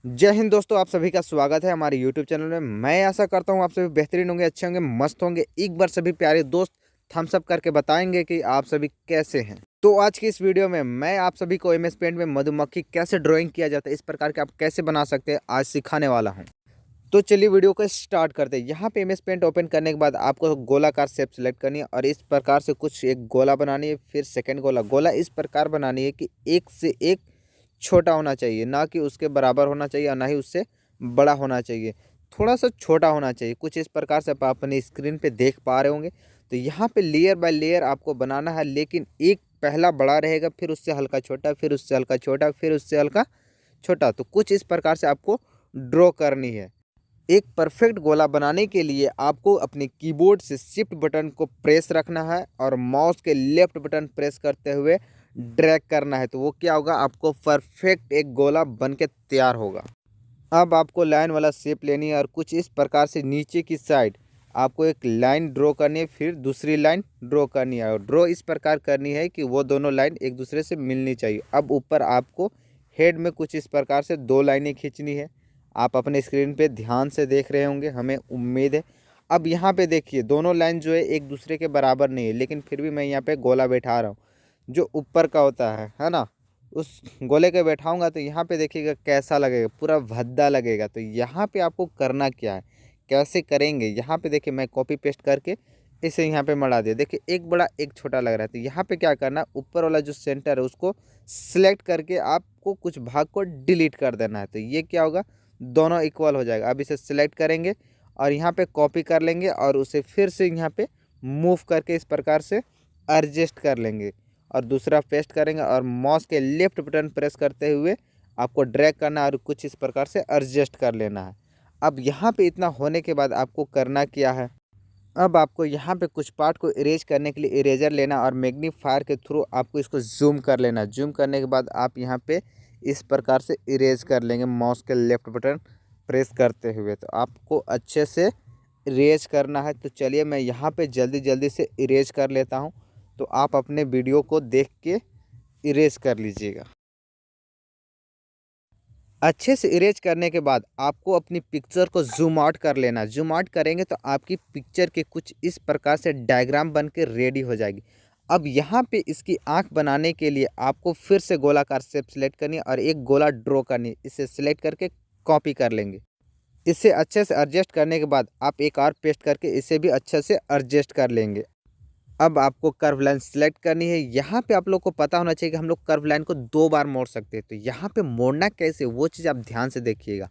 जय हिंद दोस्तों, आप सभी का स्वागत है हमारे YouTube चैनल में। मैं आशा करता हूं आप सभी बेहतरीन होंगे, अच्छे होंगे, मस्त होंगे। एक बार सभी प्यारे दोस्त थम्स अप करके बताएंगे कि आप सभी कैसे हैं। तो आज की इस वीडियो में मैं आप सभी को MS पेंट में मधुमक्खी कैसे ड्राइंग किया जाता है, इस प्रकार के आप कैसे बना सकते हैं, आज सिखाने वाला हूँ। तो चलिए वीडियो को स्टार्ट करते हैं। यहाँ पे MS पेंट ओपन करने के बाद आपको गोलाकार शेप सेलेक्ट करनी है और इस प्रकार से कुछ एक गोला बनानी है। फिर सेकंड गोला इस प्रकार बनानी है कि एक से एक छोटा होना चाहिए, ना कि उसके बराबर होना चाहिए और ना ही उससे बड़ा होना चाहिए, थोड़ा सा छोटा होना चाहिए। कुछ इस प्रकार से आप अपनी स्क्रीन पे देख पा रहे होंगे। तो यहाँ पे लेयर बाय लेयर आपको बनाना है, लेकिन एक पहला बड़ा रहेगा, फिर उससे हल्का छोटा, फिर उससे हल्का छोटा, फिर उससे हल्का छोटा। तो कुछ इस प्रकार से आपको ड्रॉ करनी है। एक परफेक्ट गोला बनाने के लिए आपको अपने कीबोर्ड से शिफ्ट बटन को प्रेस रखना है और माउस के लेफ्ट बटन प्रेस करते हुए ड्रैग करना है। तो वो क्या होगा, आपको परफेक्ट एक गोला बन के तैयार होगा। अब आपको लाइन वाला शेप लेनी है और कुछ इस प्रकार से नीचे की साइड आपको एक लाइन ड्रॉ करनी है, फिर दूसरी लाइन ड्रॉ करनी है और ड्रॉ इस प्रकार करनी है कि वो दोनों लाइन एक दूसरे से मिलनी चाहिए। अब ऊपर आपको हेड में कुछ इस प्रकार से दो लाइनें खींचनी है। आप अपने स्क्रीन पे ध्यान से देख रहे होंगे, हमें उम्मीद है। अब यहाँ पे देखिए, दोनों लाइन जो है एक दूसरे के बराबर नहीं है, लेकिन फिर भी मैं यहाँ पे गोला बैठा रहा हूँ। जो ऊपर का होता है ना, उस गोले के बैठाऊंगा तो यहाँ पे देखिएगा कैसा लगेगा, पूरा भद्दा लगेगा। तो यहाँ पे आपको करना क्या है, कैसे करेंगे, यहाँ पे देखिए मैं कॉपी पेस्ट करके इसे यहाँ पे मढ़ा दिया। देखिए एक बड़ा एक छोटा लग रहा है। तो यहाँ पे क्या करना, ऊपर वाला जो सेंटर है उसको सिलेक्ट करके आपको कुछ भाग को डिलीट कर देना है। तो ये क्या होगा, दोनों इक्वल हो जाएगा। अब इसे सिलेक्ट करेंगे और यहाँ पे कॉपी कर लेंगे और उसे फिर से यहाँ पे मूव करके इस प्रकार से एडजस्ट कर लेंगे और दूसरा पेस्ट करेंगे और माउस के लेफ्ट बटन प्रेस करते हुए आपको ड्रैग करना है और कुछ इस प्रकार से एडजस्ट कर लेना है। अब यहाँ पे इतना होने के बाद आपको करना क्या है, अब आपको यहाँ पे कुछ पार्ट को इरेज करने के लिए इरेजर लेना और मैग्नीफायर के थ्रू आपको इसको जूम कर लेना। जूम करने के बाद आप यहाँ पे इस प्रकार से इरेज कर लेंगे माउस के लेफ्ट बटन प्रेस करते हुए। तो आपको अच्छे से इरेज करना है। तो चलिए मैं यहाँ पे जल्दी जल्दी से इरेज कर लेता हूँ, तो आप अपने वीडियो को देख के इरेज कर लीजिएगा। अच्छे से इरेज करने के बाद आपको अपनी पिक्चर को जूम आउट कर लेना। जूम आउट करेंगे तो आपकी पिक्चर के कुछ इस प्रकार से डायग्राम बन के रेडी हो जाएगी। अब यहाँ पे इसकी आंख बनाने के लिए आपको फिर से गोलाकार शेप सेलेक्ट करनी है और एक गोला ड्रॉ करनी है। इसे सिलेक्ट करके कॉपी कर लेंगे। इसे अच्छे से एडजस्ट करने के बाद आप एक और पेस्ट करके इसे भी अच्छे से एडजस्ट कर लेंगे। अब आपको कर्व लाइन सेलेक्ट करनी है। यहाँ पे आप लोग को पता होना चाहिए कि हम लोग कर्व लाइन को दो बार मोड़ सकते हैं। तो यहाँ पे मोड़ना कैसे, वो चीज़ आप ध्यान से देखिएगा।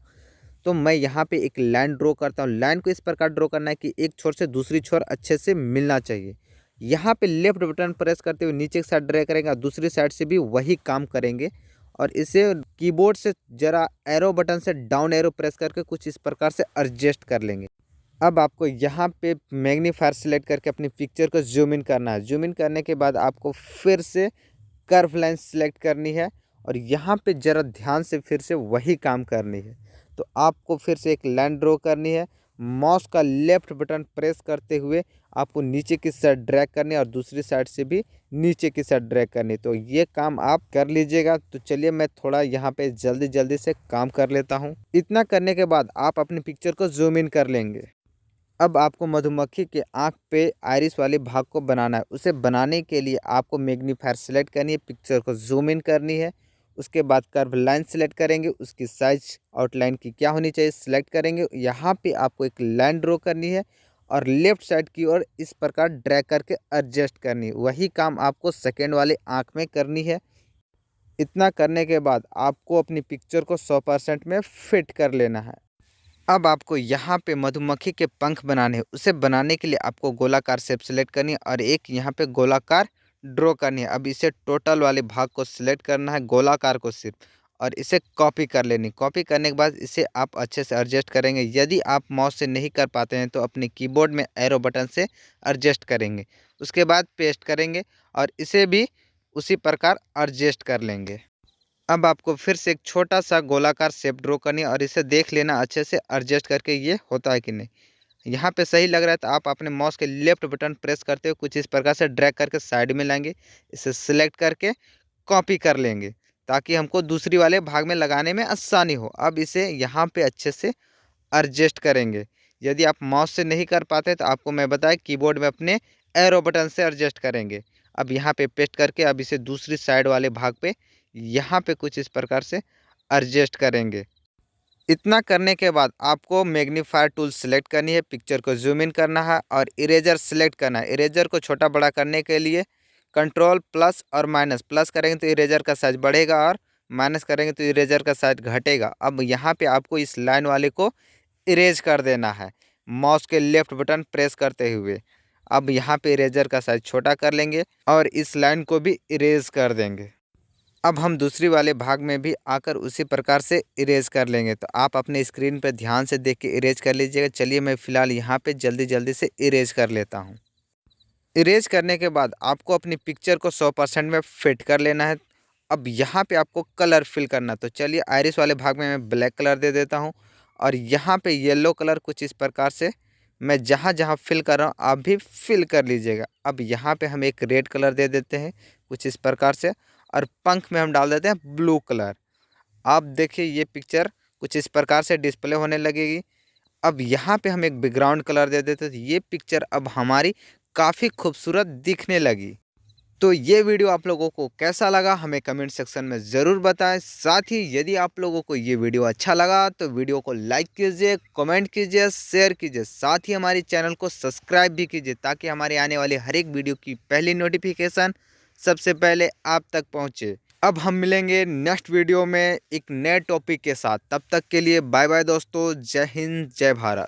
तो मैं यहाँ पे एक लाइन ड्रॉ करता हूँ। लाइन को इस प्रकार ड्रॉ करना है कि एक छोर से दूसरी छोर अच्छे से मिलना चाहिए। यहाँ पे लेफ्ट बटन प्रेस करते हुए नीचे की साइड ड्रैग करेंगे और दूसरी साइड से भी वही काम करेंगे और इसे कीबोर्ड से जरा एरो बटन से डाउन एरो प्रेस करके कुछ इस प्रकार से एडजस्ट कर लेंगे। अब आपको यहाँ पे मैग्नीफायर सेलेक्ट करके अपनी पिक्चर को जूम इन करना है। जूम इन करने के बाद आपको फिर से कर्व लाइन सेलेक्ट करनी है और यहाँ पे ज़रा ध्यान से फिर से वही काम करनी है। तो आपको फिर से एक लाइन ड्रॉ करनी है। माउस का लेफ्ट बटन प्रेस करते हुए आपको नीचे की साइड ड्रैग करनी है और दूसरी साइड से भी नीचे की साइड ड्रैग करनी है। तो ये काम आप कर लीजिएगा। तो चलिए मैं थोड़ा यहाँ पे जल्दी जल्दी से काम कर लेता हूँ। इतना करने के बाद आप अपनी पिक्चर को जूम इन कर लेंगे। अब आपको मधुमक्खी के आँख पे आइरिस वाले भाग को बनाना है। उसे बनाने के लिए आपको मैग्नीफायर सेलेक्ट करनी है, पिक्चर को जूम इन करनी है। उसके बाद कर्व लाइन सेलेक्ट करेंगे, उसकी साइज आउटलाइन की क्या होनी चाहिए सेलेक्ट करेंगे। यहाँ पे आपको एक लाइन ड्रॉ करनी है और लेफ्ट साइड की ओर इस प्रकार ड्रैग करके एडजस्ट करनी है। वही काम आपको सेकेंड वाले आँख में करनी है। इतना करने के बाद आपको अपनी पिक्चर को 100% में फिट कर लेना है। अब आपको यहाँ पे मधुमक्खी के पंख बनाने हैं। उसे बनाने के लिए आपको गोलाकार शेप सेलेक्ट करनी है और एक यहाँ पे गोलाकार ड्रॉ करनी है। अब इसे टोटल वाले भाग को सिलेक्ट करना है, गोलाकार को सिर्फ, और इसे कॉपी कर लेनी। कॉपी करने के बाद इसे आप अच्छे से एडजस्ट करेंगे। यदि आप माउस से नहीं कर पाते हैं तो अपने कीबोर्ड में एरो बटन से एडजस्ट करेंगे। उसके बाद पेस्ट करेंगे और इसे भी उसी प्रकार एडजस्ट कर लेंगे। अब आपको फिर से एक छोटा सा गोलाकार शेप ड्रॉ करनी है और इसे देख लेना अच्छे से एडजस्ट करके ये होता है कि नहीं। यहाँ पे सही लग रहा है तो आप अपने माउस के लेफ्ट बटन प्रेस करते हुए कुछ इस प्रकार से ड्रैग करके साइड में लाएंगे। इसे सिलेक्ट करके कॉपी कर लेंगे। ताकि हमको दूसरी वाले भाग में लगाने में आसानी हो। अब इसे यहाँ पे अच्छे से एडजस्ट करेंगे। यदि आप माउस से नहीं कर पाते तो आपको मैं बताया कीबोर्ड में अपने एरो बटन से एडजस्ट करेंगे। अब यहाँ पे पेस्ट करके अब इसे दूसरी साइड वाले भाग पे यहाँ पे कुछ इस प्रकार से एडजस्ट करेंगे। इतना करने के बाद आपको मैग्नीफायर टूल सेलेक्ट करनी है, पिक्चर को जूम इन करना है और इरेजर सेलेक्ट करना है। इरेजर को छोटा बड़ा करने के लिए कंट्रोल प्लस और माइनस, प्लस करेंगे तो इरेजर का साइज बढ़ेगा और माइनस करेंगे तो इरेजर का साइज घटेगा। अब यहाँ पे आपको इस लाइन वाले को इरेज कर देना है माउस के लेफ्ट बटन प्रेस करते हुए। अब यहाँ पे इरेजर का साइज छोटा कर लेंगे और इस लाइन को भी इरेज कर देंगे। अब हम दूसरी वाले भाग में भी आकर उसी प्रकार से इरेज कर लेंगे। तो आप अपने स्क्रीन पर ध्यान से देख के इरेज कर लीजिएगा। चलिए मैं फ़िलहाल यहाँ पे जल्दी जल्दी से इरेज कर लेता हूँ। इरेज करने के बाद आपको अपनी पिक्चर को 100% में फिट कर लेना है। अब यहाँ पे आपको कलर फिल करना, तो चलिए आइरिस वाले भाग में मैं ब्लैक कलर दे देता हूँ और यहाँ पे येलो कलर कुछ इस प्रकार से मैं जहाँ जहाँ फिल कर रहा हूँ आप भी फिल कर लीजिएगा। अब यहाँ पे हम एक रेड कलर दे देते हैं कुछ इस प्रकार से और पंख में हम डाल देते हैं ब्लू कलर। आप देखिए ये पिक्चर कुछ इस प्रकार से डिस्प्ले होने लगेगी। अब यहाँ पे हम एक बैकग्राउंड कलर दे देते, तो ये पिक्चर अब हमारी काफ़ी खूबसूरत दिखने लगी। तो ये वीडियो आप लोगों को कैसा लगा हमें कमेंट सेक्शन में ज़रूर बताएं। साथ ही यदि आप लोगों को ये वीडियो अच्छा लगा तो वीडियो को लाइक कीजिए, कमेंट कीजिए, शेयर कीजिए। साथ ही हमारे चैनल को सब्सक्राइब भी कीजिए ताकि हमारे आने वाले हर एक वीडियो की पहली नोटिफिकेशन सबसे पहले आप तक पहुँचे। अब हम मिलेंगे नेक्स्ट वीडियो में एक नए टॉपिक के साथ। तब तक के लिए बाय बाय दोस्तों। जय हिंद, जय भारत।